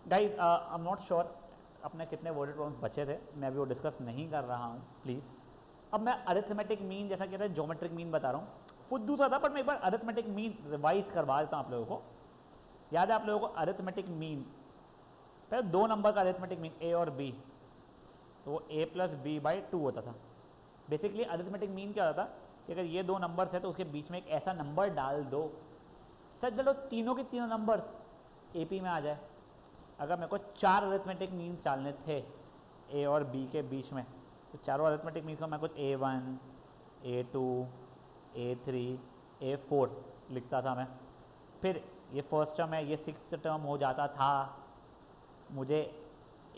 Guys I am not sure अपने कितने worded problems बचे थे, मैं अभी वो डिस्कस नहीं कर रहा हूँ प्लीज़। अब मैं अरिथमेटिक मीन जैसा कहते हैं ज्योमेट्रिक मीन बता रहा हूँ, फुद्दू सा था बट मैं एक बार अरिथमेटिक मीन रिवाइज करवा देता हूँ आप लोगों को। याद है आप लोगों को अरिथमेटिक मीन, पहले दो नंबर का अरिथमेटिक मीन ए और बी, तो वो ए प्लस बी बाई 2 होता था। बेसिकली अरिथमेटिक मीन क्या होता था कि अगर ये दो नंबर्स है तो उसके बीच में एक ऐसा नंबर डाल दो, सच चलो तीनों के तीनों नंबर्स ए पी में आ जाए। अगर मेरे को चार अरिथमेटिक मीन्स डालने थे ए और बी के बीच में, तो चारों अरिथमेटिक मीन्स को मैं कुछ A1, A2, A3, A4 लिखता था मैं। फिर ये फर्स्ट टर्म है, ये सिक्स टर्म हो जाता था, मुझे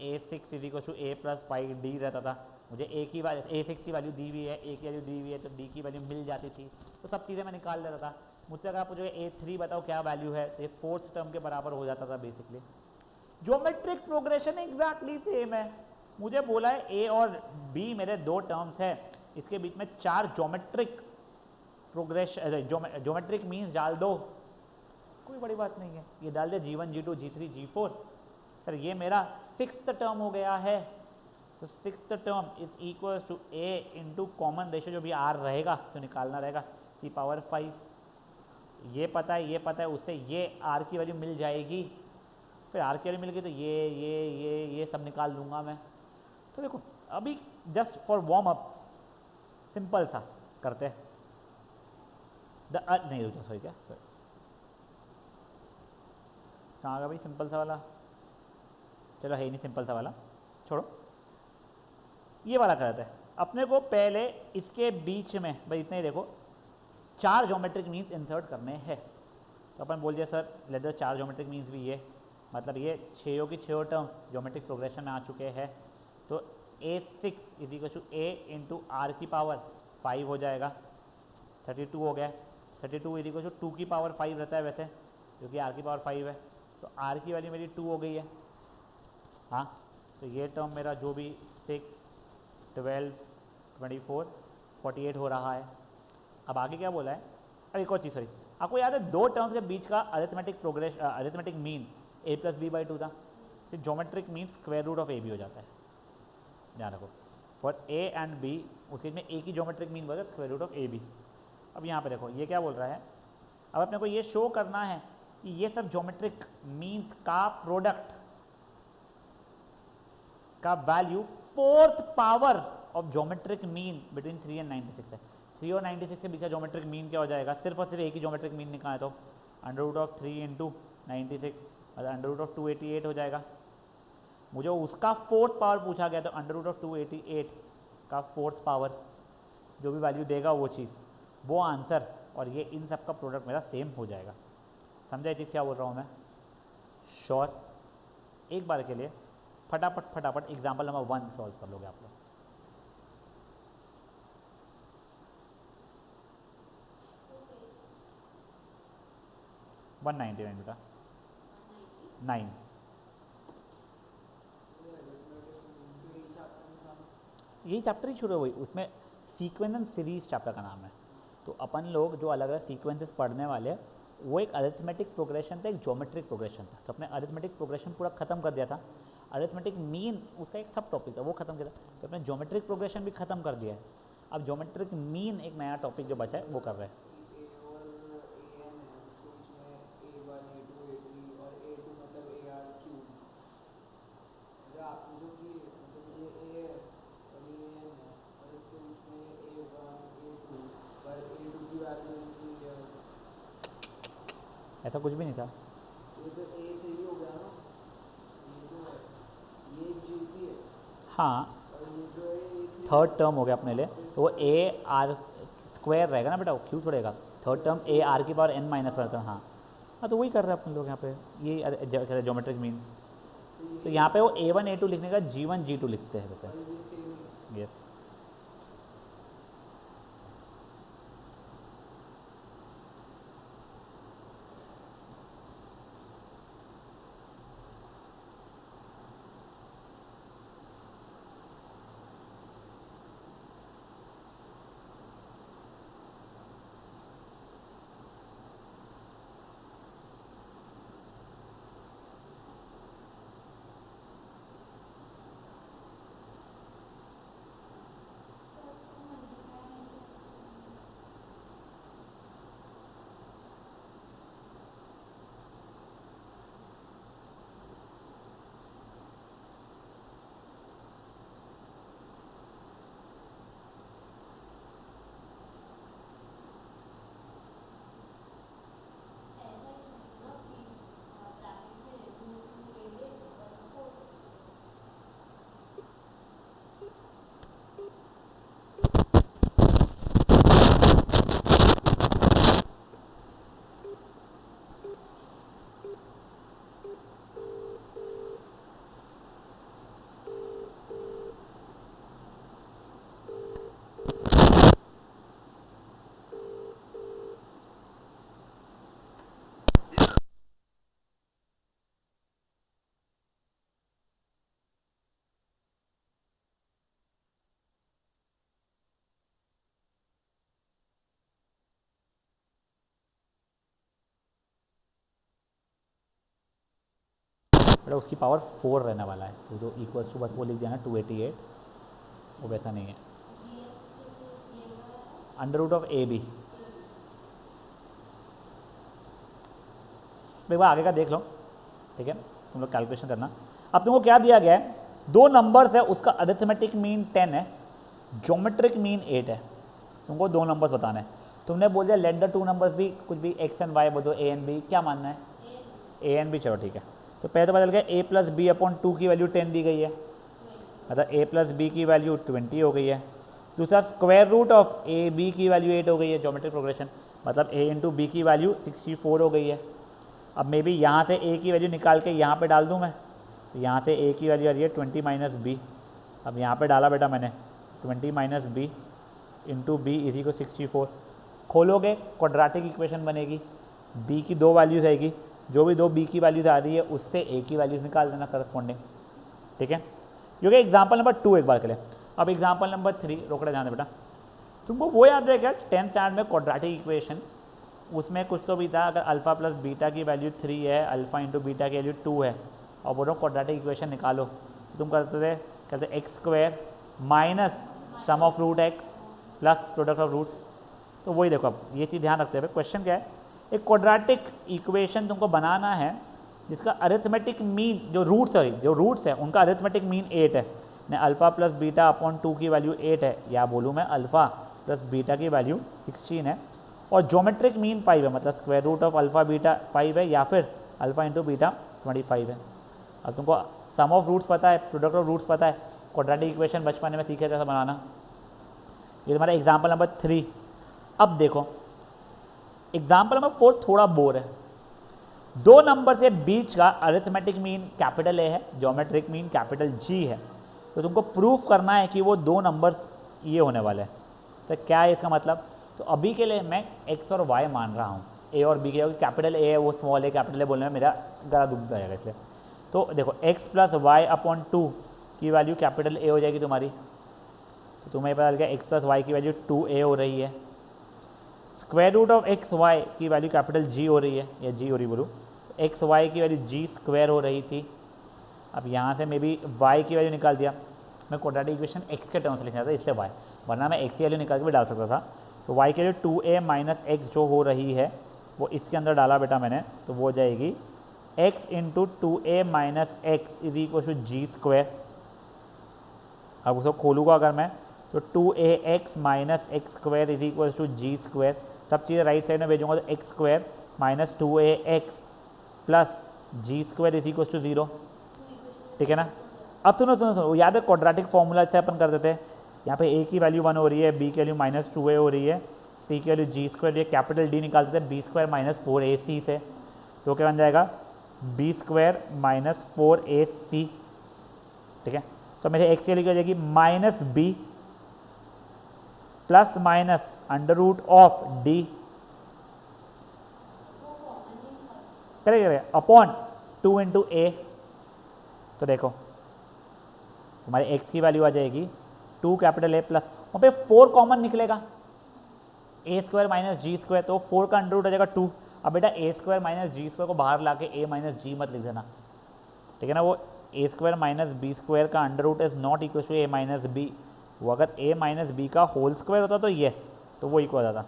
A6 is equal to a plus five d रहता था। मुझे ए की वैल्यू A6 की वैल्यू दी हुई है, ए की वैल्यू दी हुई है, तो डी की वैल्यू मिल जाती थी, तो सब चीज़ें मैं निकाल लेता था। मुझसे अगर आप मुझे A3 बताओ क्या वैल्यू है, तो ये फोर्थ टर्म के बराबर हो जाता था basically. Geometric progression exactly same है। मुझे बोला है ए और बी मेरे दो टर्म्स है, इसके बीच में चार ज्योमेट्रिक प्रोग्रेशन ज्योमेट्रिक मीन्स डाल दो, कोई बड़ी बात नहीं है। ये डाल दे G1, G2, G3, G4, sir ये मेरा सिक्स्थ टर्म हो गया है। तो sixth term is equal to a into common ratio जो भी आर रहेगा जो निकालना रहेगा की पावर 5। ये पता है, ये पता है, उससे ये आर की वैल्यू मिल जाएगी, फिर आर की वैल्यू मिल गई तो ये सब निकाल लूँगा मैं। तो देखो अभी just for warm up simple सा करते हैं। नहीं रुको, सॉरी क्या सर, कहाँ का भाई सिंपल सा वाला, चलो है ही नहीं सिंपल सा वाला, छोड़ो ये वाला करते हैं। अपने को पहले इसके बीच में भाई इतने ही देखो चार ज्योमेट्रिक मीन्स इंसर्ट करने हैं। तो अपन बोल दिया सर लेट द चार ज्योमेट्रिक मीन्स भी ये, मतलब ये छयों की छयों टर्म्स ज्योमेट्रिक प्रोग्रेशन में आ चुके हैं। तो A6 is equal to a into r की पावर 5 हो जाएगा, 32 हो गया। 32 इज इक्वल टू 2 की पावर 5 रहता है वैसे, क्योंकि आर की पावर 5 है, तो आर की वैल्यू मेरी 2 हो गई है। हाँ, तो ये टर्म मेरा जो भी 6, 12, 24, 48 हो रहा है। अब आगे क्या बोला है, अब एक और चीज़ सॉरी, आपको याद है दो टर्म्स के बीच का arithmetic progress arithmetic mean a plus b by 2 था, फिर geometric mean square root of a b हो जाता है। ध्यान रखो फॉर ए एंड बी उसके में एक ही ज्योमेट्रिक मीन बोला square root of a b. अब यहाँ पे देखो ये क्या बोल रहा है, अब अपने को ये शो करना है कि ये सब ज्योमेट्रिक मीन्स का प्रोडक्ट का value fourth power of geometric mean between 3 and 96 है। 3 और 96 के बीच का ज्योमेट्रिक मीन क्या हो जाएगा, सिर्फ और सिर्फ एक ही ज्योमेट्रिक मीन निकाले तो under root of 3 into 96 under root of 288 हो जाएगा। मुझे उसका फोर्थ पावर पूछा गया तो अंडर रूट ऑफ 288 का फोर्थ पावर जो भी वैल्यू देगा वो चीज़ वो आंसर, और ये इन सब का प्रोडक्ट मेरा सेम हो जाएगा। समझा ये चीज़ क्या बोल रहा हूँ मैं? श्योर? एक बार के लिए फटाफट फटाफट एग्जाम्पल नंबर 1 सॉल्व कर लोगे आप लोग। So 199 बेटा 9। यही चैप्टर ही शुरू हुई, उसमें सीक्वेंस एंड सीरीज चैप्टर का नाम है। तो अपन लोग जो अलग अलग सीक्वेंसेस पढ़ने वाले हैं वो एक अरिथमेटिक प्रोग्रेशन था, एक ज्योमेट्रिक प्रोग्रेशन था। तो अपने अरिथमेटिक प्रोग्रेशन पूरा खत्म कर दिया था, अरिथमेटिक मीन उसका एक सब टॉपिक था वो खत्म किया था, तो अपने ज्योमेट्रिक प्रोग्रेशन भी खत्म कर दिया है। अब ज्योमेट्रिक मीन एक नया टॉपिक जो बचा है वो कर रहे हैं। ऐसा कुछ भी नहीं था, ये तो A3 हो गया ना, ये जो है ये G3 है, हाँ और ये जो है A3 थर्ड टर्म हो गया अपने लिए, तो वो ए आर स्क्वायर रहेगा ना बेटा, वो क्यों छोड़ेगा, थर्ड टर्म ए आर की पावर एन माइनस वन। हाँ हाँ, तो वही कर रहे हैं अपन लोग यहाँ पे, ये ज्योमेट्रिक मीन। तो यहाँ पे वो A1 A2 लिखने का G1 G2 लिखते हैं वैसे। और ये सेम है। यस बेटा उसकी पावर 4 रहने वाला है, तो जो इक्वल्स टू बस वो लिख दिया ना 288, वो वैसा नहीं है। Under root of a b, एक बार आगे का देख लो, ठीक है, तुम लोग कैलकुलेशन करना। अब तुमको क्या दिया गया है, दो नंबर्स है, उसका अरिथमेटिक मीन 10 है, ज्योमेट्रिक मीन 8 है, तुमको दो नंबर्स बताने हैं। तुमने बोल दिया लेट द टू नंबर्स भी कुछ भी एक्स एंड वाई बोल दो, ए एंड बी, क्या मानना है ए एंड बी, चलो ठीक है। तो पहले तो पता चल गया ए प्लस बी अपॉन 2 की वैल्यू 10 दी गई है, मतलब ए प्लस बी की वैल्यू 20 हो गई है। दूसरा square root of a b की वैल्यू 8 हो गई है, ज्योमेट्रिक प्रोग्रेशन, मतलब ए इंटू बी की वैल्यू 64 हो गई है। अब मे बी यहाँ से ए की वैल्यू निकाल के यहाँ पे डाल दूँ मैं, तो यहाँ से ए की वैल्यू आ रही है 20 माइनस बी, अब यहाँ पे डाला बेटा मैंने 20 माइनस बी इंटू बी इसी को 64, खोलोगे क्वाड्रेटिक इक्वेशन बनेगी, बी की दो वैल्यूज़ आएगी, जो भी दो बी की वैल्यूज़ आ रही है उससे ए की वैल्यूज़ निकाल देना करस्पॉन्डिंग, ठीक है। क्योंकि एग्जाम्पल नंबर 2 एक बार के लिए। अब एग्जाम्पल नंबर 3 रोकड़े ध्यान दे बेटा, तुमको वो याद है क्या 10th स्टैंडर्ड में क्वाड्रेटिक इक्वेशन, उसमें कुछ तो भी था, अगर अल्फ़ा प्लस बीटा की वैल्यू 3 है, अल्फ़ा इंटू बीटा की वैल्यू 2 है, और बोलो क्वाड्रेटिक इक्वेशन निकालो, तो तुम कहते थे x square minus sum of root x plus product of roots. तो वही देखो, अब ये चीज़ ध्यान रखते हुए क्वेश्चन क्या है, एक क्वाड्रेटिक इक्वेशन तुमको बनाना है जिसका अरिथमेटिक मीन जो रूट्स है उनका अरिथमेटिक मीन 8 है, ने अल्फ़ा प्लस बीटा अपॉन 2 की वैल्यू 8 है, या बोलूँ मैं अल्फ़ा प्लस बीटा की वैल्यू 16 है, और ज्योमेट्रिक मीन 5 है, मतलब square root of alpha beta 5 है, या फिर अल्फ़ा इंटू बीटा 25 है। अब तुमको सम ऑफ रूट्स पता है, प्रोडक्ट ऑफ रूट्स पता है, क्वाड्रेटिक इक्वेशन बचपन में सीखे जैसा बनाना। ये तुम्हारा एग्जाम्पल नंबर 3। अब देखो एग्जाम्पल नंबर 4 थोड़ा बोर है, दो नंबर से बीच का अरिथमेटिक मीन कैपिटल ए है, ज्योमेट्रिक मीन कैपिटल जी है, तो तुमको प्रूफ करना है कि वो दो नंबर्स ये होने वाले हैं। तो क्या है इसका मतलब, तो अभी के लिए मैं एक्स और वाई मान रहा हूँ, ए और बी के, कैपिटल ए है वो स्मॉल ए, कैपिटल ए बोलने में मेरा गला दुख जाएगा इसलिए। तो देखो एक्स प्लस वाई अपॉन 2 की वैल्यू कैपिटल ए हो जाएगी तुम्हारी, तो तुम्हें पता चल गया एक्स प्लस वाई की वैल्यू 2a हो रही है। Square root of x y की वैल्यू कैपिटल जी हो रही है, या जी हो रही बोलूँ, तो एक्स वाई की वैल्यू जी स्क्वायर हो रही थी। अब यहाँ से मैं भी वाई की वैल्यू निकाल दिया, मैं क्वाड्रेटिक इक्वेशन एक्स के टर्म्स लिखना था इसलिए वाई, वरना मैं एक्स की वैल्यू निकाल के भी डाल सकता था। तो वाई की वैल्यू 2a माइनस एक्स जो हो रही है वो इसके अंदर डाला बेटा मैंने, तो वो हो जाएगी x into 2a minus x is equal to G square. अब उसको खोलूँगा अगर मैं, तो 2ax minus x square is equal to G square, सब चीज़ें राइट साइड में भेजूँगा, तो x square minus 2ax plus G square is equal to 0, ठीक है ना। अब सुनो याद है क्वाड्रेटिक फॉर्मूला से अपन कर देते हैं, यहाँ पे a की वैल्यू 1 हो रही है, b की वैल्यू माइनस 2a हो रही है, c की वैल्यू जी स्क्वायर, ये कैपिटल D निकालते हैं b स्क्वायर माइनस 4ac से, तो क्या बन जाएगा b स्क्वायर माइनस 4ac, ठीक है। तो मेरे एक्स की वैल्यू क्या हो जाएगी minus b plus minus under root of d, करेंगे अपॉन 2 इंटू ए। तो देखो तुम्हारे एक्स की वैल्यू आ जाएगी 2 कैपिटल ए प्लस, वहाँ पे 4 कॉमन निकलेगा, ए स्क्वायर माइनस जी स्क्वायर, तो 4 का अंडर रूट आ जाएगा 2। अब बेटा ए स्क्वायर माइनस जी स्क्वायर को बाहर ला के ए माइनस जी मत लिख देना, ठीक है ना। वो a square minus b square का under root is not equal to a minus b, वो अगर ए माइनस बी का होल स्क्वायर होता तो येस, तो वो इक्वल होता।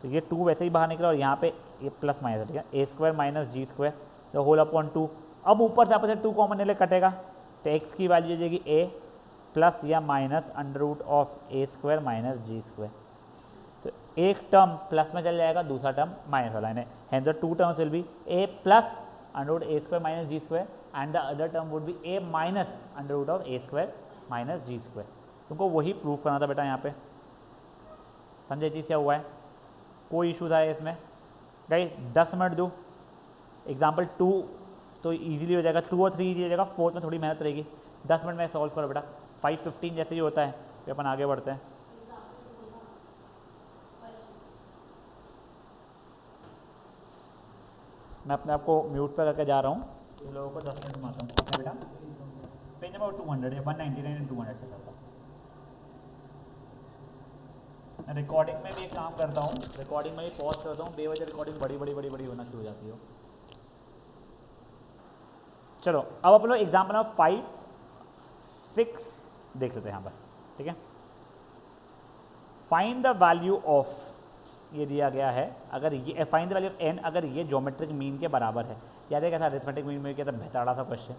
तो ये 2 वैसे ही बाहर निकला, और यहाँ पे ये प्लस माइनस है, ठीक है, A square minus G square the whole upon 2। अब ऊपर से आपस में 2 कॉमन निकले कटेगा, तो एक्स की वैल्यू हो जाएगी ए प्लस या minus under root of a square minus G square. तो एक टर्म प्लस में चल जाएगा, दूसरा टर्म माइनस वाला है, hence the 2 terms will be a plus under root a square minus G square and the other term would be a minus under root of a square minus G square. तुमको वही proof करना था बेटा यहाँ पे, समझे चीज़ क्या हुआ है, कोई इशू था इसमें गाइस। 10 मिनट दो, एग्जाम्पल 2 तो ईजिली हो जाएगा, 2 और 3 ईजी हो जाएगा, 4 में थोड़ी मेहनत रहेगी। 10 मिनट में सॉल्व करो बेटा, 5:15 जैसे ही होता है, फिर अपन आगे बढ़ते हैं। मैं अपने आप को म्यूट पर करके जा रहा हूँ, इन लोगों को 10 मिनट घुमाता हूँ अपने बेटा। पेज नंबर 200 है, 199 एंड 200 से करता हूँ। मैं रिकॉर्डिंग में भी एक काम करता हूँ, रिकॉर्डिंग में भी पॉज करता हूँ, बेवजह रिकॉर्डिंग बड़ी होना शुरू हो जाती है। चलो अब अपन लोग एग्जाम्पल ऑफ 5 6 देख लेते हैं यहाँ बस, ठीक है। फाइंड द वैल्यू ऑफ, ये दिया गया है, अगर ये find the value of n अगर ये ज्योमेट्रिक मीन के बराबर है। याद है क्या था अरिथमेटिक मीन में, क्या था बेताड़ा सा क्वेश्चन,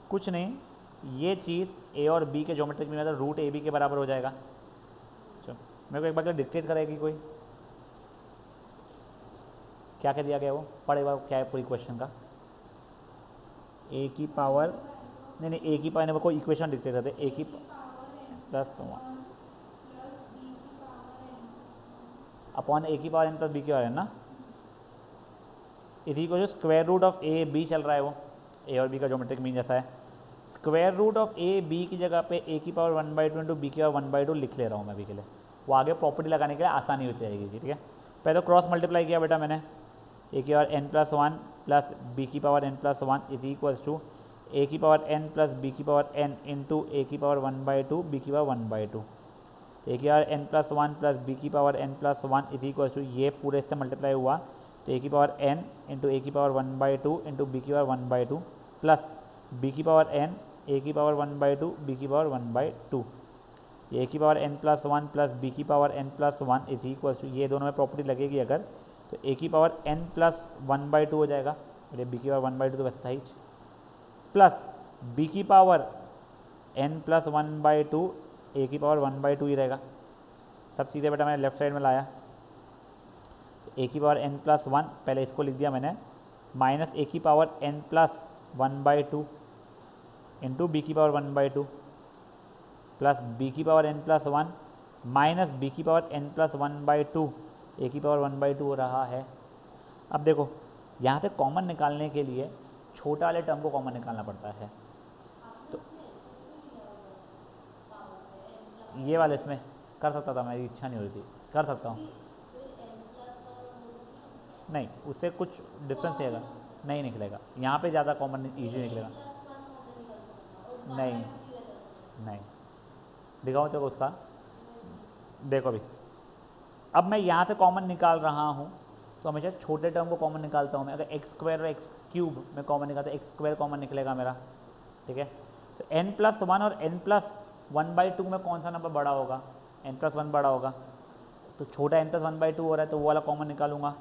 कुछ नहीं, ये चीज़ a और b के ज्योमेट्रिक मीन मतलब रूट ab के बराबर हो जाएगा। चलो मेरे को एक बार डिक्टेट करेगी कोई, क्या क्या दिया गया वो पढ़े बार, क्या है पूरी क्वेश्चन का। a की पावर, नहीं a की पावर कोई इक्वेशन डिक्टेट करते, a की प्लस अपॉन a की पावर n प्लस b की पावर n ना, इसी को जो square root of a b चल रहा है वो a और b का ज्योमेट्रिक मीन जैसा है। Square root of a b की जगह पे a की पावर 1/2 इंटू b की पावर 1/2 लिख ले रहा हूँ मैं अभी के लिए, वो आगे प्रॉपर्टी लगाने के लिए आसानी होती जाएगी, ठीक है। पहले तो क्रॉस मल्टीप्लाई किया बेटा मैंने, a की power n plus 1 plus b की power n plus 1 is equals to a की पावर n प्लस b की पावर n इंटू a की पावर 1/2 b की पावर 1/2। तो a की power n plus 1 plus b की power n plus 1 is equals to ये पूरे से मल्टीप्लाई हुआ तो a की पावर n इंटू a की पावर 1/2 इंटू b की पावर 1/2 प्लस b की पावर n a की पावर 1/2 b की पावर 1/2। a की power n plus 1 plus b की power n plus 1 is equals to, ये दोनों में प्रॉपर्टी लगेगी अगर, तो a की पावर n प्लस 1/2 हो जाएगा, अरे b की पावर 1/2 तो वैसे था ही, प्लस b की पावर n प्लस 1/2 a की पावर 1/2 ही रहेगा। सब चीज़ें बेटा मैंने लेफ्ट साइड में लाया, तो a की पावर n प्लस 1 पहले इसको लिख दिया मैंने, माइनस a की power n plus 1/2 into b की पावर 1/2 प्लस b की power n plus 1 minus b की पावर n प्लस 1/2 a की पावर 1/2 हो रहा है। अब देखो यहाँ से कॉमन निकालने के लिए छोटा वाले टर्म को कॉमन निकालना पड़ता है, तो ये वाले इसमें कर सकता था, मेरी इच्छा नहीं हो रही थी, कर सकता हूँ, नहीं उससे कुछ डिफरेंस रहेगा, नहीं निकलेगा यहाँ पे ज़्यादा कॉमन ईजी निकलेगा, नहीं नहीं दिखाऊँ तो उसका, देखो अभी अब मैं यहाँ से कॉमन निकाल रहा हूँ तो हमेशा छोटे टर्म को कॉमन निकालता हूँ मैं, अगर एक्स स्क्वायर और एक्स क्यूब में कॉमन निकालता एक्स स्क्वायर कॉमन निकलेगा मेरा, ठीक है। तो n प्लस 1 और n प्लस 1/2 में कौन सा नंबर बड़ा होगा, n प्लस 1 बड़ा होगा, तो छोटा n प्लस 1/2 हो रहा है तो वो वाला कॉमन निकालूंगा,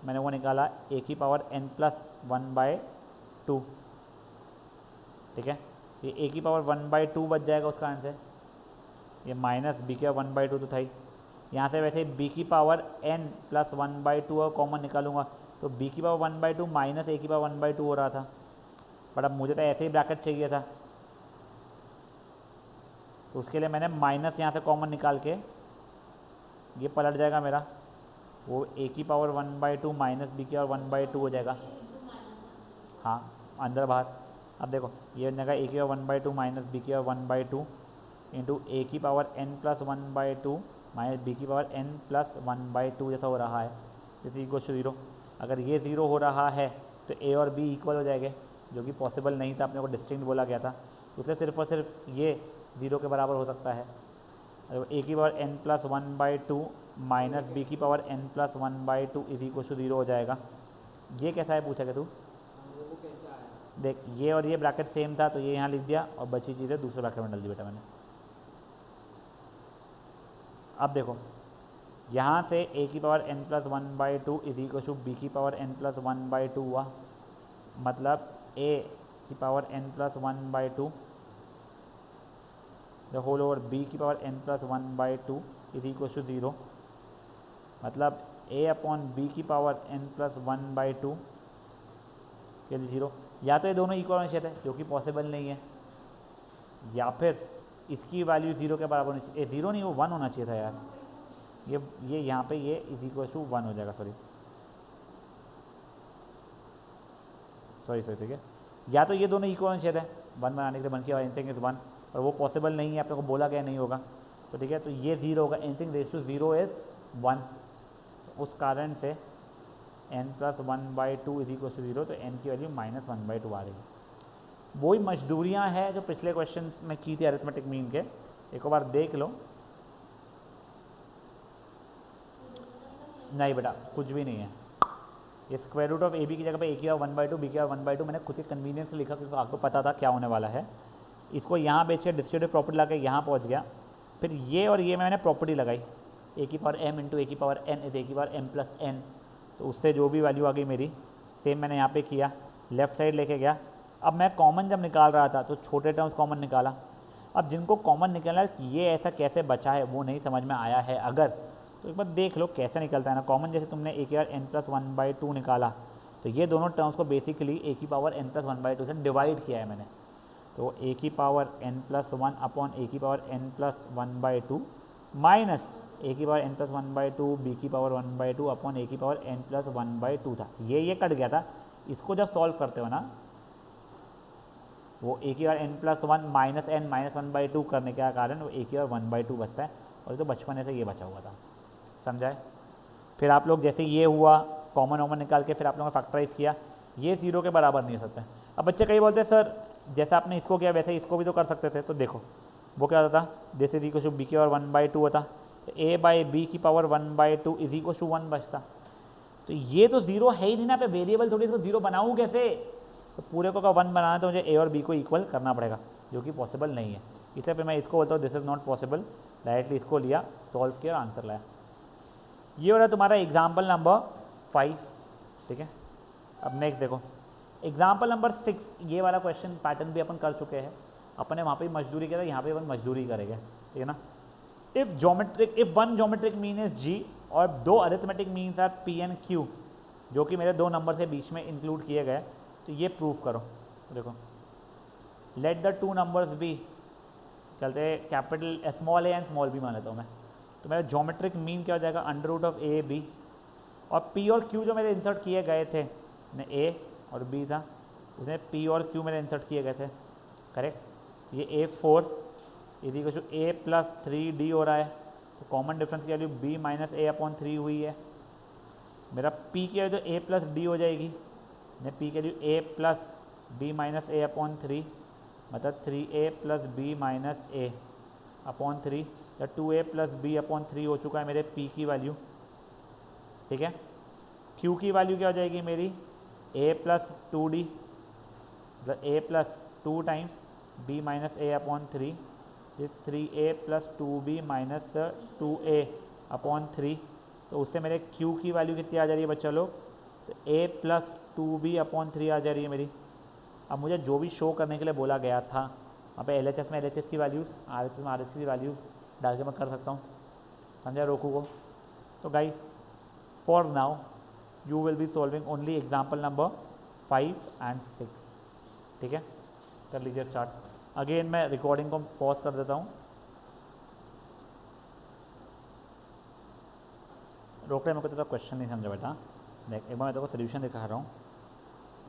मैंने वो निकाला a की पावर n प्लस 1/2, ठीक है। ये a की पावर 1/2 बच जाएगा उसका आंसर, ये माइनस b की पावर 1/2 तो था ही, यहाँ से वैसे b की पावर n प्लस 1/2 और कॉमन निकालूंगा तो b की पावर 1/2 माइनस a की पावर 1/2 हो रहा था, बट अब मुझे तो ऐसे ही ब्रैकेट चाहिए था, तो उसके लिए मैंने माइनस यहाँ से कॉमन निकाल के ये पलट जाएगा मेरा, वो a की पावर 1/2 माइनस b की पावर 1/2 हो जाएगा, हाँ अंदर बाहर। अब देखो ये हो जाएगा a की पावर 1/2 माइनस b की पावर 1/2 इंटू a की power n plus 1/2 minus b की पावर n प्लस 1/2 जैसा हो रहा है, जैसे इक्वल टू 0। अगर ये 0 हो रहा है तो a और b इक्वल हो जाएंगे, जो कि पॉसिबल नहीं था, अपने को डिस्टिंक्ट बोला गया था, इसलिए सिर्फ और सिर्फ ये 0 के बराबर हो सकता है। a की power n plus 1/2 minus b की power n plus 1/2 is equal to 0 हो जाएगा। ये कैसा है पूछा क्या तू, देख ये और ये ब्रैकेट सेम था तो ये यहाँ लिख दिया और बची चीज़ें दूसरे ब्रैकेट में डाल दी बेटा मैंने। अब देखो यहाँ से a की power n plus 1/2 is equal to b की पावर n प्लस 1/2 हुआ, मतलब a की power n plus 1/2 the whole over b की power n plus 1/2 is equal to 0, मतलब a अपॉन b की पावर n प्लस 1/2 के लिए 0। या तो ये दोनों इक्वल होने चाहिए थे, जो कि पॉसिबल नहीं है, या फिर इसकी वैल्यू 0 के बराबर होनी चाहिए, 0 नहीं वो 1 होना चाहिए था यार, ये यहाँ पे ये इज इक्वल टू 1 हो जाएगा, सॉरी ठीक है। या तो ये दोनों इक्वल होने चाहिए थे 1 बनाने के लिए, 1 की एनीथिंग इज 1, पर वो पॉसिबल नहीं है, आप लोग को बोला गया नहीं होगा, तो ठीक है। तो ये 0 होगा, एनीथिंग रेज टू 0 इज़ 1, उस कारण से n plus 1/2 is equal to 0, तो n की वैल्यू माइनस 1/2 आ रही है। वही मजदूरियाँ हैं जो पिछले क्वेश्चन में की थी अरिथमेटिक मीन के, एक बार देख लो। नहीं बेटा कुछ भी नहीं है, ये square root of a b की जगह पे ए की पावर 1/2 बी की पावर 1/2 मैंने खुद के कन्वीनियंस से लिखा क्योंकि आपको पता था क्या होने वाला है। इसको यहाँ बेच के डिस्ट्रीब्यूटिव प्रॉपर्टी ला के यहाँ पहुँच गया। फिर ये और ये मैंने प्रॉपर्टी लगाई, ए की पावर m इंटू ए की पावर n इज ए की पावर m प्लस n, तो उससे जो भी वैल्यू आ गई मेरी सेम मैंने यहाँ पे किया, लेफ्ट साइड लेके गया। अब मैं कॉमन जब निकाल रहा था तो छोटे टर्म्स कॉमन निकाला। अब जिनको कॉमन निकालना है ये ऐसा कैसे बचा है वो नहीं समझ में आया है अगर, तो एक बार देख लो कैसे निकलता है ना कॉमन। जैसे तुमने ए की पावर n प्लस 1/2 निकाला तो ये दोनों टर्म्स को बेसिकली ए की पावर n प्लस 1/2 से डिवाइड किया है मैंने। तो ए की पावर n प्लस 1 अपॉन ए की पावर n प्लस 1/2 माइनस ए की पावर n प्लस 1/2 बी की पावर 1/2 अपॉन ए की पावर n प्लस 1/2 था। ये कट गया था। इसको जब सॉल्व करते हो ना वो ए की power n plus 1 minus n minus 1/2 करने के कारण वो ए की पावर 1/2 बचता है, और तो बचपन से ये बचा हुआ था, समझाए। फिर आप लोग जैसे ये हुआ कॉमन वॉमन निकाल के फिर आप लोगों ने फैक्टराइज किया, ये 0 के बराबर नहीं हो सकता। अब बच्चे कई बोलते हैं सर जैसा आपने इसको किया वैसे इसको भी तो कर सकते थे, तो देखो वो क्या होता था, जैसे दी को बी की पावर 1/2 होता तो ए बाई बी की पावर 1/2 इज इक्वल टू 1 बचता। तो ये तो 0 है ही नहीं ना, पे वेरिएबल थोड़ी इसको 0 बनाऊँ कैसे, तो पूरे को का 1 बनाना तो मुझे ए और बी को इक्वल करना पड़ेगा, जो कि पॉसिबल नहीं है। इसलिए फिर मैं इसको बोलता हूँ this is not possible, directly इसको लिया सॉल्व किया और आंसर लाया। ये हो रहा है तुम्हारा एग्जाम्पल नंबर 5, ठीक है। अब नेक्स्ट देखो एग्जाम्पल नंबर 6, ये वाला क्वेश्चन पैटर्न भी अपन कर चुके हैं, अपन ने वहाँ पे मजदूरी किया था, यहाँ पे अपन मजदूरी करेंगे, ठीक है ना। If one geometric mean is G और दो arithmetic means are P and Q, जो कि मेरे दो नंबर से बीच में इंक्लूड किए गए, तो ये प्रूफ करो। तो देखो let the two numbers be, चलते capital small A and small B मान लेता हूँ मैं, तो मेरा ज्योमेट्रिक मीन क्या हो जाएगा under root of a b, और पी और क्यू जो मेरे इंसर्ट किए गए थे, ए और बी था उसमें पी और क्यू मेरे इंसर्ट किए गए थे, करेक्ट। ये A4 इसी कुछ ए प्लस 3D हो रहा है, तो कॉमन डिफरेंस की वैल्यू b माइनस ए अपॉन 3 हुई है। मेरा p की वैल्यू तो a प्लस डी हो जाएगी, मैं p की value a plus b minus A upon 3, मतलब 3a प्लस बी माइनस ए अपॉन 3, या 2a प्लस बी अपॉन 3 हो चुका है मेरे p की वैल्यू, ठीक है। q की वैल्यू क्या हो जाएगी मेरी a प्लस 2d, मतलब a plus 2 times b minus A upon 3, 3a plus 2b minus 2a upon 3, तो उससे मेरे q की वैल्यू कितनी आ जा रही है बच्चा लोग, तो a प्लस 2b अपॉन 3 आ जा रही है मेरी। अब मुझे जो भी शो करने के लिए बोला गया था वहाँ पे LHS में LHS की वैल्यूज़, RHS में RHS की वैल्यू डाल के मैं कर सकता हूँ, समझा रोकू को। तो guys for now you will be solving only example number 5 and 6, ठीक है। कर लीजिए स्टार्ट। अगेन मैं रिकॉर्डिंग को पॉज कर देता हूँ, रोक रहे, मेरे को तेरा क्वेश्चन नहीं समझा बेटा। देख एक बार मैं तेरे को सोल्यूशन दिखा रहा हूँ,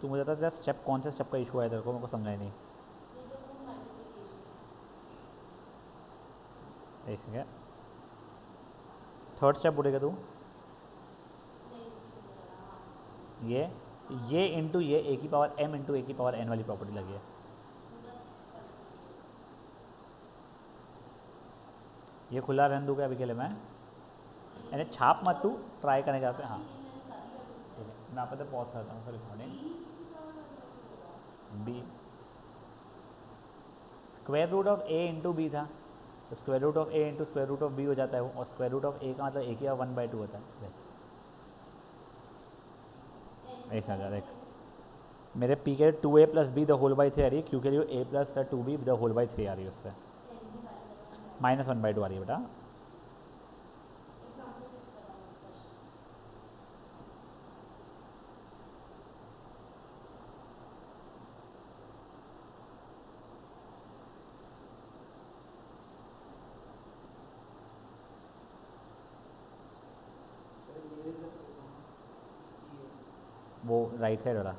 तू मुझे बता स्टेप कौन से स्टेप का इशू है तेरे को, मेरे को समझा ही नहीं। ऐसे थर्ड स्टेप बोलेगा तू, ये इंटू ये ए की पावर m इंटू ए की पावर n वाली प्रॉपर्टी लगी है। ये खुला रहने दूँगा अभी के लिए मैं, यानी छाप मत तू, ट्राई करने जाते हैं। हाँ ठीक है, मैं आप पॉज करता हूँ recording. B square root of a into b था, तो square root of a into square root of b हो जाता है वो, और स्क्वायर रूट ऑफ ए का मतलब ए की 1/2 होता है वैसे। ऐसा जा देख मेरे पी के 2a plus b the whole by 3 आ रही है, क्यू के लिए a plus 2b the whole by 3 आ रही है, उससे -1/2 आ रही है बेटा। वो राइट साइड वाला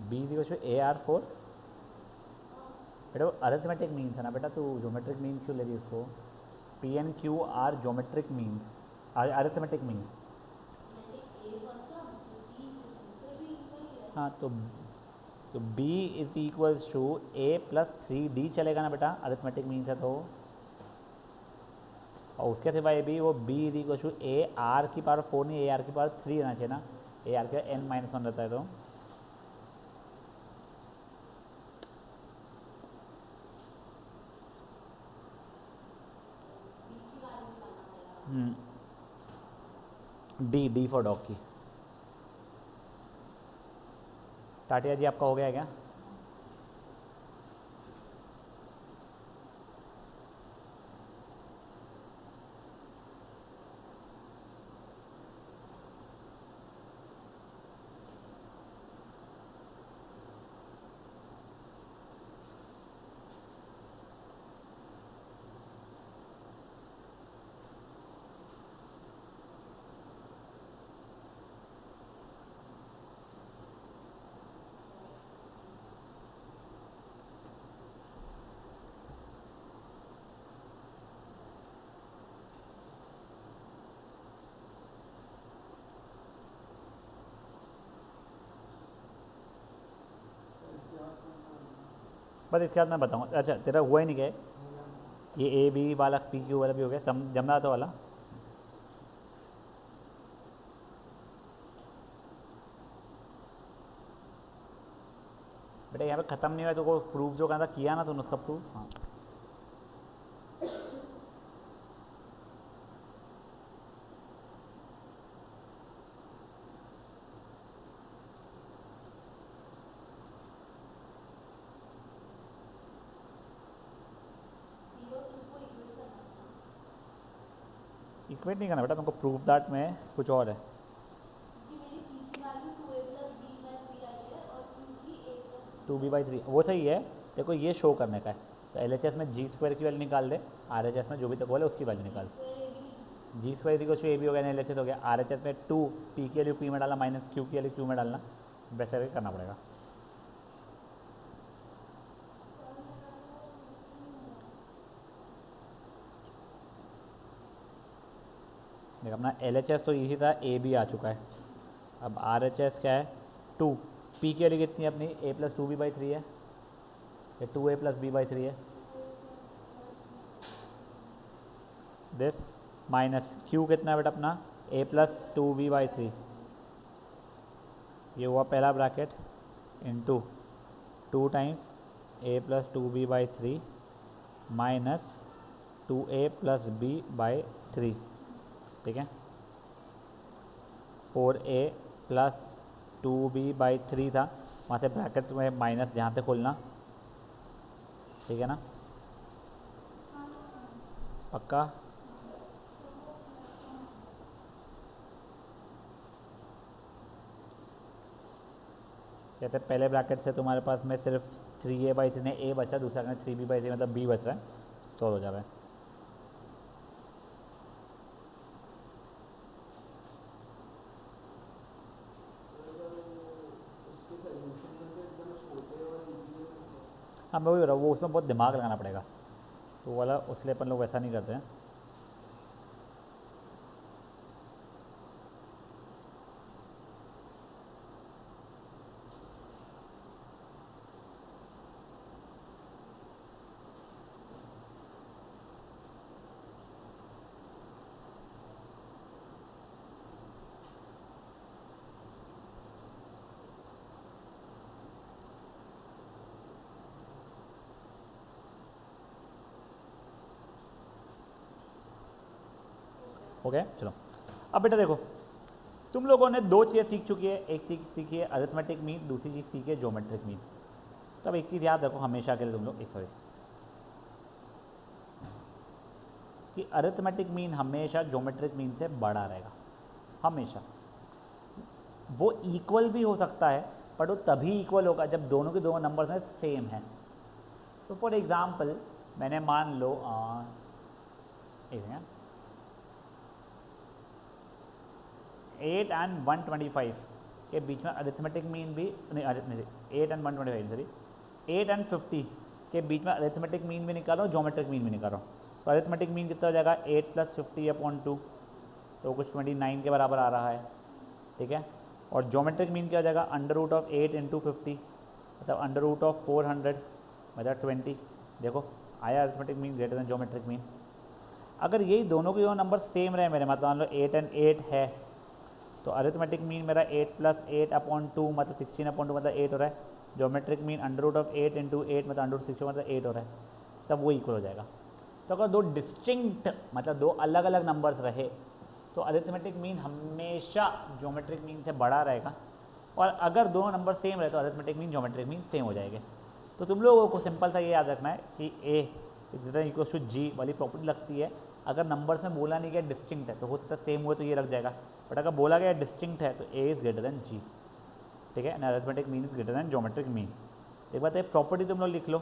b is equal to a r 4। बेटा वो अरिथमेटिक मीन्स है ना बेटा, तू ज्योमेट्रिक मीन्स क्यों ले रही है उसको? P and q are geometric means, arithmetic means. हाँ तो b is equals to a plus 3d चलेगा ना बेटा, अरिथमेटिक मीन्स है तो। और उसके सिवाय भी वो b is equal to a r की पावर 4 नहीं, ए आर की पावर 3 रहना चाहिए ना, ए आर का n-1 रहता है तो। डी फॉर डॉग की। टाटिया जी आपका हो गया है क्या? बस इसके बाद मैं बताऊँगा। अच्छा तेरा हुआ ही नहीं क्या? ये ए बी वाला पी क्यू वाला भी हो गया, जम रहा था वाला। बेटा यहाँ पे ख़त्म नहीं हुआ तो को प्रूफ जो कहना था किया ना तुमने उसका प्रूफ। हाँ इक्वेट नहीं करना बेटा तुमको, प्रूफ दैट में कुछ और है। टू बी बाई 3 वो सही है, देखो ये शो करने का है। तो एल एच एस में जी स्क्वायर की वैल्यू निकाल दे, आर एच एस में जो भी तक बोले उसकी वैल्यू निकाल। जी स्क्वायर की कुछ ए भी हो गया, एल एच एस हो गया। आर एच एस में 2 पी की वैल्यू पी में डालना माइनस क्यू की वैल्यू क्यू में डालना, वैसे करके करना पड़ेगा। देख अपना एल एच एस तो इसी था, ए बी आ चुका है। अब आर एच एस क्या है? 2 पी की वैल्यू कितनी है अपनी? ए प्लस 2 बी बाई 3 है, ये 2a प्लस बी बाई 3 है। दिस माइनस क्यू कितना है बेटा अपना? ए प्लस 2b बाई 3। ये हुआ पहला bracket into 2 times A plus 2b by 3 minus 2a plus b by 3, ठीक है। 4a प्लस 2b बाई 3 था, वहाँ से ब्रैकेट में माइनस जहाँ से खोलना, ठीक है ना, पक्का। जैसे पहले ब्रैकेट से तुम्हारे पास में सिर्फ 3a बाई 3 ने a बचा, दूसरा में 3b बाई 3 मतलब b बच रहा है, तो हो जा रहा है। हाँ मैं वही बोल रहा हूँ, वो उसमें बहुत दिमाग लगाना पड़ेगा, तो वाला उसलिए अपन लोग वैसा नहीं करते हैं। ओके चलो, अब बेटा देखो तुम लोगों ने दो चीज़ें सीख चुकी है, एक चीज़ सीखी है अरिथमेटिक मीन, दूसरी चीज़ सीखी है ज्योमेट्रिक मीन। तो अब एक चीज़ याद रखो हमेशा के लिए तुम लोग, सॉरी, कि अरिथमेटिक मीन हमेशा ज्योमेट्रिक मीन से बड़ा रहेगा, हमेशा। वो इक्वल भी हो सकता है, पर वो तभी इक्वल होगा जब दोनों के दोनों नंबर में सेम है। तो फॉर एग्ज़ाम्पल मैंने मान लो एक सेकेंड, 8 and 125 के बीच में अरिथमेटिक मीन भी नहीं 8 एंड 125 सॉरी 8 एंड 50 के बीच में अरिथमेटिक मीन भी निकाल रहा हूँ, ज्योमेट्रिक मीन भी निकाल रहा हूँ। तो अरिथमेटिक मीन कितना हो जाएगा 8 + 50/2, तो कुछ 29 के बराबर आ रहा है, ठीक है। और ज्योमेट्रिक मीन क्या हो जाएगा √8 × 50, मतलब √400 मतलब 20। देखो आया arithmetic mean greater than geometric mean. अगर यही दोनों के दोनों नंबर सेम रहे मेरे, मतलब मान लो 8 एंड 8 है, तो अरिथमेटिक मीन मेरा 8 + 8/2 मतलब 16/2 मतलब 8 हो रहा है। ज्योमेट्रिक मीन √8 × 8 मतलब √16 मतलब 8 हो रहा है, तब वो इक्वल हो जाएगा। तो अगर दो डिस्टिंक्ट मतलब दो अलग अलग नंबर्स रहे तो अरिथमेटिक मीन हमेशा ज्योमेट्रिक मीन से बड़ा रहेगा, और अगर दोनों नंबर सेम रहे तो arithmetic mean geometric mean same हो जाएंगे। तो तुम लोगों को सिंपल सा ये याद रखना है कि A=G वाली प्रॉपर्टी लगती है। अगर नंबर्स में बोला नहीं गया डिस्टिंक्ट है तो हो सकता है सेम हुए तो ये लग जाएगा, बट अगर बोला गया डिस्टिंक्ट है तो A=G, ठीक है, and arithmetic mean is greater than geometric mean. तो एक बात एक प्रॉपर्टी तुम लोग लिख लो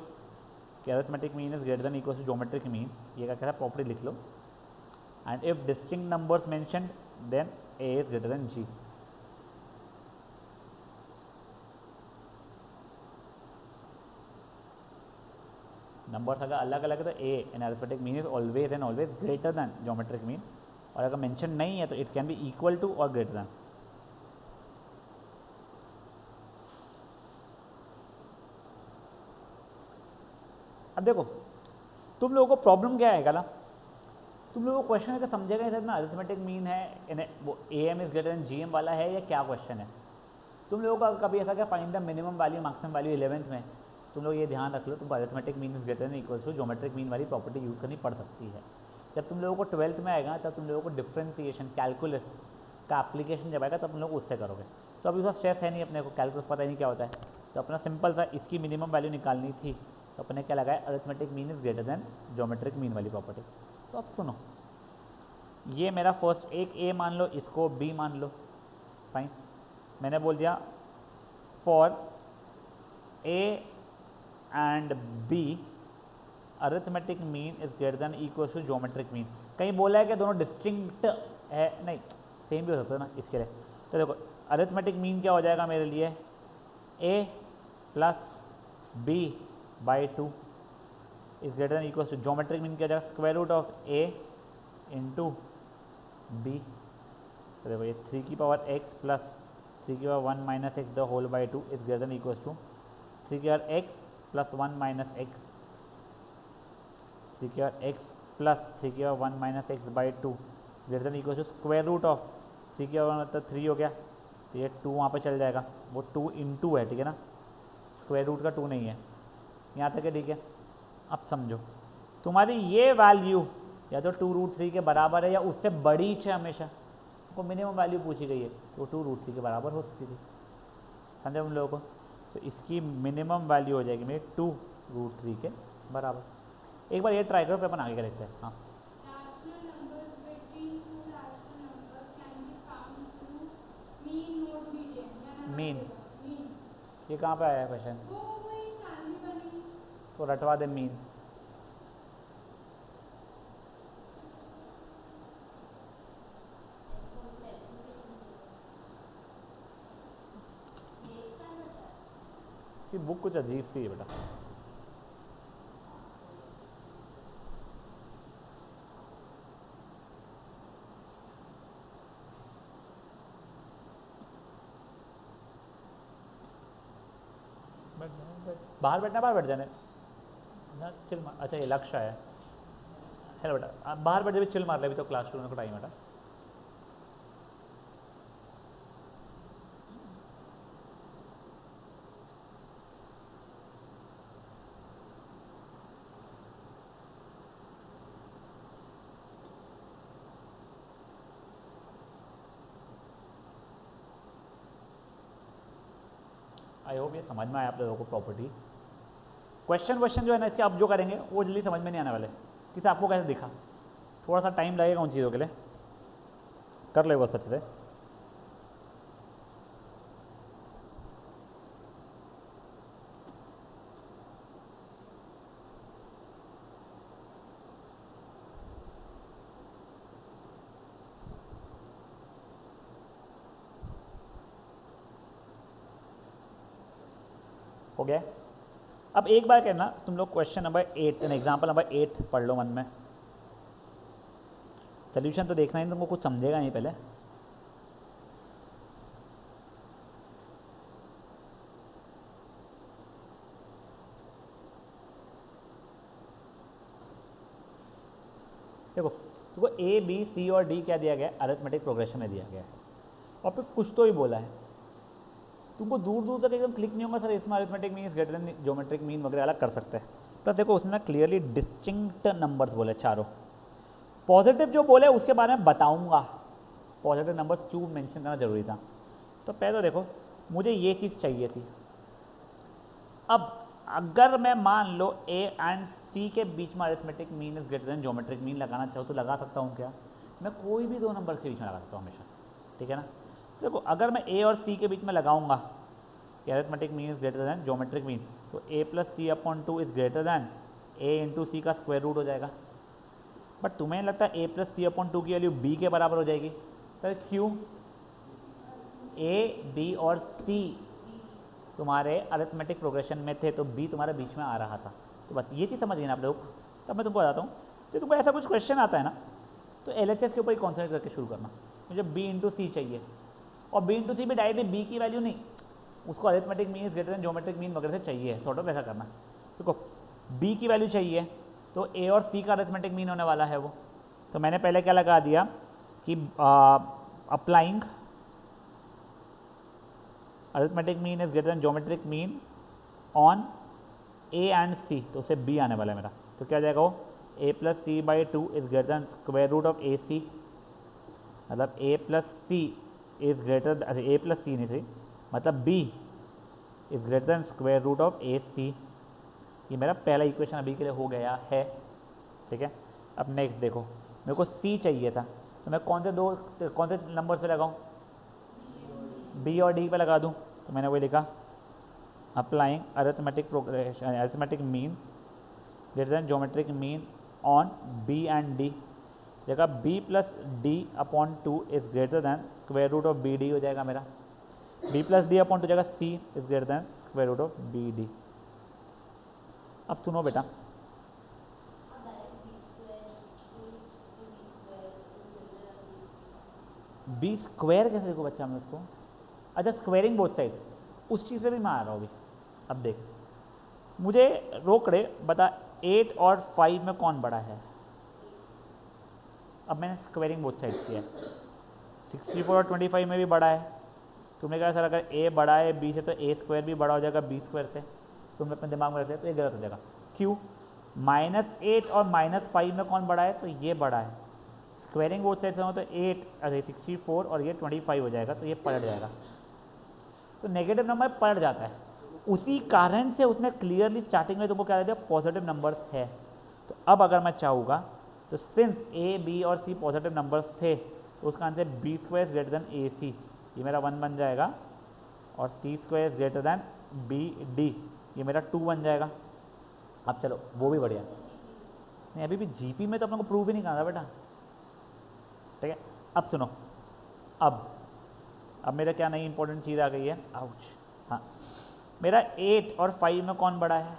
कि arithmetic mean is greater than equal to geometric mean, ये क्या कहता है प्रॉपर्टी लिख लो। And if distinct numbers mentioned then A=G। Numbers अगर अलग अलग है तो a in arithmetic mean is always and always greater than geometric mean, और अगर मेंशन नहीं है तो it can be equal to और ग्रेटर देन। अब देखो तुम लोगों को प्रॉब्लम क्या आएगा ना, तुम लोगों को क्वेश्चन अगर समझेगा इस में अरिथमेटिक मीन है इन्हें वो AM is greater then GM वाला है या क्या क्वेश्चन है। तुम लोगों का कभी ऐसा क्या find the minimum value maximum value 11th में, तुम लोग ये ध्यान रख लो, तुम arithmetic mean is greater than equal to geometric mean वाली प्रॉपर्टी यूज़ करनी पड़ सकती है। जब तुम लोगों को 12th में आएगा तब तुम लोगों को डिफ्रेंसिएशन कैलकुलस का एप्लीकेशन जब आएगा तब तुम लोग उससे करोगे। तो अभी उसका स्ट्रेस है नहीं, अपने को कैलकुलस पता ही नहीं क्या होता है, तो अपना सिंपल सा इसकी मिनिमम वैल्यू निकालनी थी, तो अपने क्या लगाया arithmetic mean is greater than geometric mean वाली प्रॉपर्टी। तो अब सुनो, ये मेरा फर्स्ट एक A मान लो, इसको B मान लो, फाइन। मैंने बोल दिया for A and B arithmetic mean is greater than equal to geometric mean. कहीं बोला है कि दोनों डिस्टिंक्ट है, नहीं सेम भी हो सकता है ना इसके लिए। तो देखो अरिथमेटिक मीन क्या हो जाएगा मेरे लिए A + B/2 is greater than equal to geometric mean क्या हो जाएगा √A × B। तो देखो ये 3x + 3 - x the whole by 2 is greater than equal to 3x + 1 - x 3x + 3 - x/2 greater than equal to √3 मतलब 3 हो गया, तो ये 2 वहाँ पे चल जाएगा, वो 2 × है, ठीक है ना, स्क्वायर रूट का 2 नहीं है। यहाँ तक है, ठीक है। अब समझो तुम्हारी ये वैल्यू या तो 2√3 के बराबर है या उससे बड़ी है, हमेशा को मिनिमम वैल्यू पूछी गई है तो 2√3 के बराबर हो सकती थी, समझे उन लोगों को। तो इसकी मिनिमम वैल्यू हो जाएगी मेरी 2√3 के बराबर। एक बार ये ट्राई करो, फिर अपन आगे का देखते हैं। हाँ मीन ये कहाँ पे आया है क्वेश्चन, तो रटवा दे मीन। बुक कुछ अजीब सी है बेटा। बाहर बैठना, बाहर बैठ जाने ना, चिल मार। अच्छा ये लक्ष्य है, हेलो बेटा आप बाहर बैठ जाए, चिल मार ले, अभी तो क्लास शुरू होने का टाइम है बेटा। आई होप ये समझ में आया आप लोगों को प्रॉपर्टी। क्वेश्चन जो है ना इसके अब जो करेंगे वो जल्दी समझ में नहीं आने वाले, किसी आपको कैसे दिखा, थोड़ा सा टाइम लगेगा उन चीज़ों के लिए, कर ले बस अच्छे से। हो गया। अब एक बार कहना तुम लोग क्वेश्चन नंबर 8 एग्जाम्पल नंबर 8 पढ़ लो मन में। सोल्यूशन तो देखना ही, तुमको कुछ समझेगा नहीं पहले। देखो तुमको ए बी सी और डी क्या दिया गया है, अरिथमेटिक प्रोग्रेशन में दिया गया है, और फिर कुछ तो ही बोला है। तुमको दूर दूर तक एकदम क्लिक नहीं होगा सर इसमें arithmetic mean greater than geometric mean वगैरह अलग कर सकते हैं। प्लस देखो उसने ना क्लियरली डिस्टिंक्ट नंबर्स बोले चारों। पॉजिटिव जो बोले उसके बारे में बताऊंगा, पॉजिटिव नंबर्स क्यों मेंशन करना जरूरी था। तो पहले तो देखो मुझे ये चीज़ चाहिए थी। अब अगर मैं मान लो ए एंड सी के बीच में arithmetic mean is greater than geometric mean लगाना चाहूँ तो लगा सकता हूँ क्या? मैं कोई भी दो नंबर के बीच में लगा सकता हूँ हमेशा, ठीक है ना। तो देखो अगर मैं ए और सी के बीच में लगाऊंगा कि arithmetic mean is greater than geometric mean, तो A plus C upon 2 is greater than A into C का स्क्वायर रूट हो जाएगा। बट तुम्हें लगता है ए प्लस सी अपॉन 2 की वैल्यू बी के बराबर हो जाएगी? सर क्यों? ए बी और सी तुम्हारे अरिथमेटिक प्रोग्रेशन में थे तो बी तुम्हारे बीच में आ रहा था। तो बस ये चीज़ समझिए ना आप लोग। तब मैं तुमको बताता हूँ कि तुमको ऐसा कुछ क्वेश्चन आता है ना तो LHS के ऊपर ही कॉन्सेंट्रेट करके शुरू करना। मुझे बी इंटू सी चाहिए, और बी इंटू सी भी डायरेक्टली बी की वैल्यू नहीं, उसको arithmetic mean greater than geometric mean वगैरह से चाहिए, सॉर्ट ऑफ ऐसा करना। देखो बी की वैल्यू चाहिए तो ए और सी का अरिथमेटिक मीन होने वाला है वो। तो मैंने पहले क्या लगा दिया कि applying arithmetic mean is greater than geometric mean on A and C, तो उससे बी आने वाला है मेरा। तो क्या जाएगा वो A plus C by 2 is greater than square root of A C, मतलब ए प्लस सी इज ग्रेटर, अच्छा ए प्लस सी नहीं सही, मतलब B is greater than square root of A C. ये मेरा पहला इक्वेशन अभी के लिए हो गया है, ठीक है। अब नेक्स्ट देखो मेरे को सी चाहिए था, तो मैं कौन से नंबर पे लगाऊं? बी और डी पे लगा दूं। तो मैंने वही लिखा applying arithmetic progression arithmetic mean greater than geometric mean on B and D. जगह B plus D upon 2 is greater than square root of B D हो जाएगा मेरा। बी प्लस डी अपॉन 2 जगह C is greater than square root of B D. अब सुनो बेटा, B square कैसे देखो बच्चा मैं उसको, अच्छा स्क्वायरिंग बोथ साइड, उस चीज़ पे भी मैं आ रहा हूँ अभी। अब देख मुझे रोक रहे, बता 8 और 5 में कौन बड़ा है? अब मैंने स्क्वायरिंग बोथ साइड किया है, 64 और 25 में भी बड़ा है। तुमने कहा सर अगर ए बड़ा है बी से तो ए स्क्वायर भी बड़ा हो जाएगा बी स्क्वायर से, तुमने अपने दिमाग में रख लिया, तो ये गलत हो जाएगा। क्यों? -8 और -5 में कौन बड़ा है? तो ये बड़ा है। स्क्वायरिंग बोथ साइड से हो तो 8 अरे 64 और ये 25 हो जाएगा, तो ये पलट जाएगा। तो नेगेटिव नंबर पलट जाता है, उसी कारण से उसने क्लियरली स्टार्टिंग में तुमको क्या दे दिया, पॉजिटिव नंबर्स है। तो अब अगर मैं चाहूँगा तो सिंस ए बी और सी पॉजिटिव नंबर्स थे तो उसका answer B square greater than A C, ये मेरा 1 बन जाएगा, और C square greater than B D, ये मेरा 2 बन जाएगा। अब चलो वो भी बढ़िया नहीं, अभी भी जीपी में तो अपने को प्रूव ही नहीं करना था बेटा, ठीक है। अब सुनो, अब मेरा क्या नई इंपॉर्टेंट चीज़ आ गई है, आउच। हाँ मेरा 8 और 5 में कौन बड़ा है?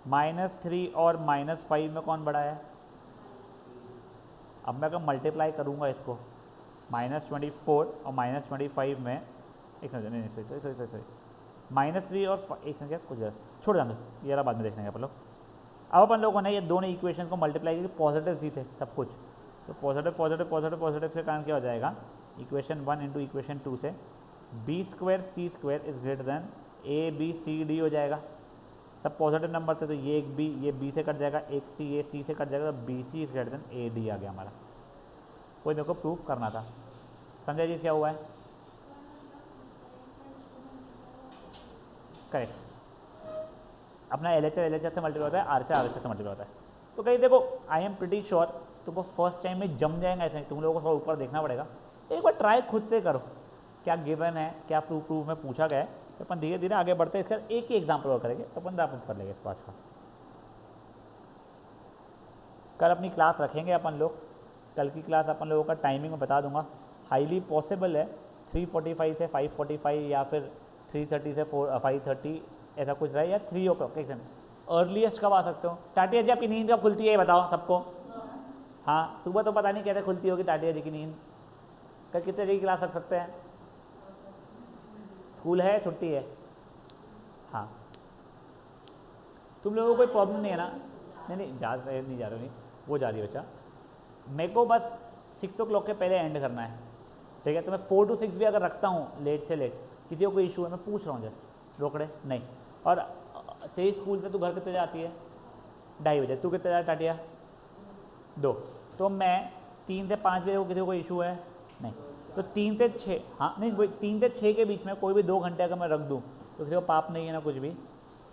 -3 और -5 में कौन बड़ा है? अब मैं अगर मल्टीप्लाई करूँगा इसको -24 और -25 में, एक सेकंड नहीं सॉरी -3 और एक सेकंड क्या कुछ छोड़ जाना, ये वाला बाद में देखने का अपन लोग। अब अपन लोगों ने ये दोनों इक्वेशन को मल्टीप्लाई करके पॉजिटिव ही थे सब कुछ, तो पॉजिटिव के कारण क्या हो जाएगा, इक्वेशन 1 इंटू इक्वेशन 2 से b square c square is greater than a b c d हो जाएगा। सब पॉजिटिव नंबर थे तो ये एक बी, ये बी से कट जाएगा, एक सी, ये सी से कट जाएगा, तो B C is greater than A D आ गया हमारा। कोई मेरे को प्रूफ करना था, संजय जी क्या हुआ है? करेक्ट, अपना LHS से मल्टीप्लाई होता है, आर से RHS से मल्टीप्लाई होता है। तो कहीं देखो आई एम प्रिटी श्योर तुमको फर्स्ट टाइम में जम जाएगा ऐसे, तुम लोगों को थोड़ा ऊपर देखना पड़ेगा। एक बार ट्राई खुद से करो, क्या गिवन है, क्या प्रूफ में पूछा गया है, तो अपन धीरे धीरे आगे बढ़ते हैं। इसका एक ही एग्जाम्पल और करेंगे तो अपन रैप अप कर लेंगे इसको आज का। कल अपनी क्लास रखेंगे अपन लोग, कल की क्लास अपन लोगों का टाइमिंग में बता दूंगा। हाईली पॉसिबल है 3:45 से 5:45 या फिर 3:30 से 5:30 ऐसा कुछ रहा है, या 3 o'clock कैसे अर्लीस्ट कब आ सकते हो? टाटिया जी आपकी नींद कब खुलती है ये बताओ सबको। हाँ सुबह तो पता नहीं कैसे खुलती होगी टाटिया जी की नींद। कल कितने बजे की क्लास रख सकते हैं? स्कूल है छुट्टी है? हाँ तुम लोगों को कोई प्रॉब्लम नहीं है ना? नहीं नहीं जा रहा नहीं, वो जा रही है बच्चा। मेरे को बस 6 o'clock के पहले एंड करना है, ठीक है? तो मैं 4 to 6 भी अगर रखता हूँ लेट से लेट, किसी को कोई इशू है? मैं पूछ रहा हूँ जस्ट, रोकड़े नहीं। और तेरी स्कूल से तू घर कितने जाती है? 2:30 बजे। तू कितने जाती टाटिया? 2। तो मैं 3 से 5 बजे को किसी को कोई इशू है? नहीं। तो 3 से 6, हाँ नहीं वही 3 से 6 के बीच में कोई भी 2 घंटे अगर मैं रख दूँ तो किसी को पाप नहीं है ना कुछ भी,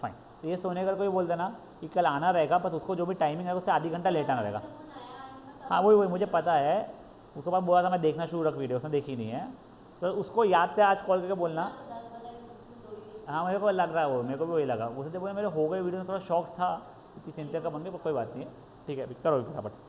फाइन। तो ये सोने का कोई बोल देना कि कल आना रहेगा, बस उसको जो भी टाइमिंग है उससे आधी घंटा लेट आना रहेगा। हाँ वही मुझे पता है, उसके बाद बोला था मैं देखना शुरू रख वीडियो, उसने देखी नहीं है, तो उसको याद से आज कॉल करके बोलना। हाँ मेरे को लग रहा है वो, मेरे को भी वही लगा। उसे जब बोला मेरे हो गए वीडियो में, थोड़ा शौक था इतनी सिंसियर का बन गई, पर कोई बात नहीं है, ठीक है अभी करो फटाफट।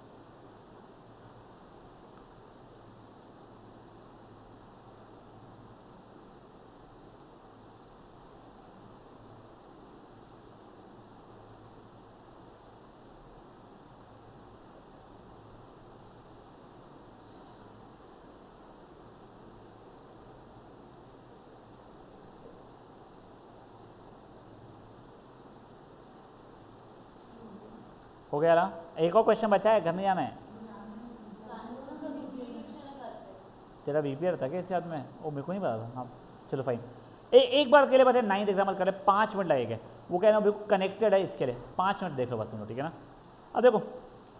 हो गया ना? एक और क्वेश्चन बचा है, घर नहीं जाना है? तेरा वीपीआर था क्या इसके हाथ में? वो मेरे को नहीं पता था। हाँ चलो फाइन। एक बार के लिए बस 9th एग्जाम्पल करें, 5 मिनट लगेगा। वो कह रहा हूँ बिल्कुल कनेक्टेड है, इसके लिए 5 मिनट देख लो बस तुम लोग, ठीक है ना? अब देखो,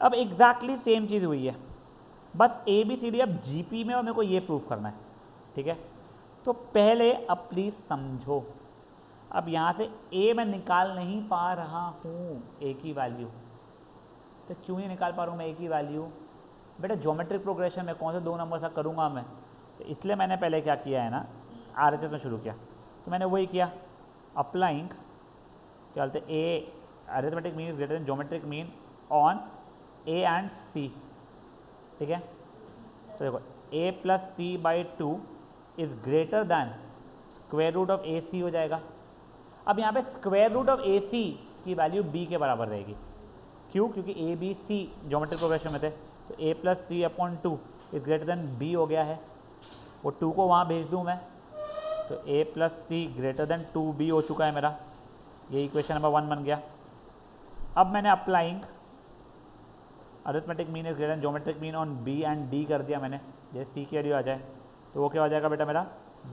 अब एग्जैक्टली सेम चीज़ हुई है, बस ABCD अब GP में, और मेरे को ये प्रूफ करना है, ठीक है? तो पहले अब प्लीज़ समझो, अब यहाँ से A मैं निकाल नहीं पा रहा हूँ A की वैल्यू, तो क्यों नहीं निकाल पा रहा हूँ मैं A की वैल्यू? बेटा ज्योमेट्रिक प्रोग्रेशन में कौन से 2 नंबर सा करूँगा मैं, तो इसलिए मैंने पहले क्या किया है ना, RHS में शुरू किया। तो मैंने वही किया, अप्लाइंग क्या बोलते A arithmetic mean is greater than geometric mean on A and C, ठीक है? तो देखो A + C/2 is greater than square root of AC हो जाएगा। अब यहाँ पे स्क्वायर रूट ऑफ AC की वैल्यू B के बराबर रहेगी, क्यों? क्योंकि ABC ज्योमेट्रिक प्रोग्रेशन में थे, तो A + C/2 is greater then B हो गया है। वो 2 को वहाँ भेज दूँ मैं, तो A + C greater than 2B हो चुका है मेरा, ये इक्वेशन नंबर 1 बन गया। अब मैंने applying arithmetic mean is greater than geometric mean on B and D कर दिया मैंने, जैसे C की वैल्यू आ जाए तो वो क्या हो जाएगा बेटा मेरा,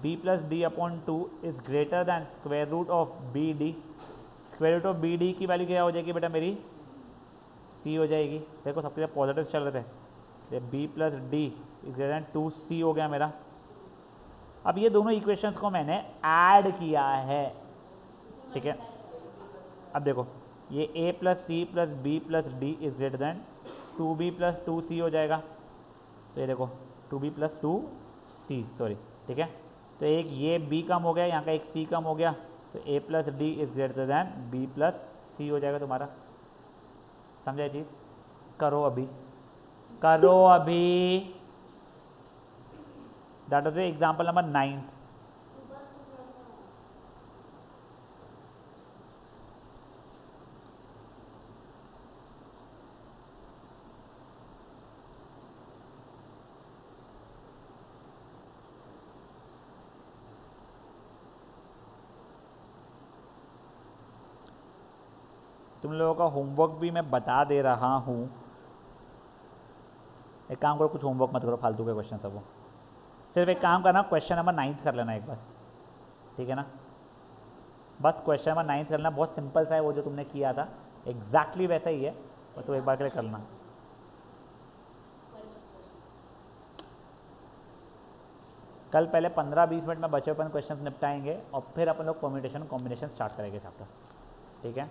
B + D/2 is greater than square root of BD। Square root of BD की वैल्यू क्या हो जाएगी बेटा मेरी? C हो जाएगी। देखो सबके साथ पॉजिटिव चल रहे थे, B + D is greater then 2C हो गया मेरा। अब ये दोनों इक्वेशंस को मैंने ऐड किया है, ठीक है? अब देखो ये A + C + B + D is greater then 2B + 2C हो जाएगा। तो ये देखो 2B + 2C, सॉरी, ठीक है? तो एक ये B कम हो गया, यहाँ का एक C कम हो गया, तो A + D is greater then B + C हो जाएगा तुम्हारा। समझा ये चीज़? करो अभी, करो अभी। That is example number 9। तुम लोगों का होमवर्क भी मैं बता दे रहा हूँ, एक काम करो, कुछ होमवर्क मत करो, फालतू के क्वेश्चन सब वो, सिर्फ एक काम करना, क्वेश्चन नंबर 9 कर लेना एक बस, ठीक है ना? बस क्वेश्चन नंबर 9 करना, बहुत सिंपल सा है, वो जो तुमने किया था एग्जैक्टली वैसा ही है, और तो एक बार के लिए करना। कल पहले 15-20 मिनट में बचे अपन क्वेश्चन निपटाएंगे, और फिर अपन लोग परम्यूटेशन कॉम्बिनेशन स्टार्ट करेंगे चैप्टर, ठीक है?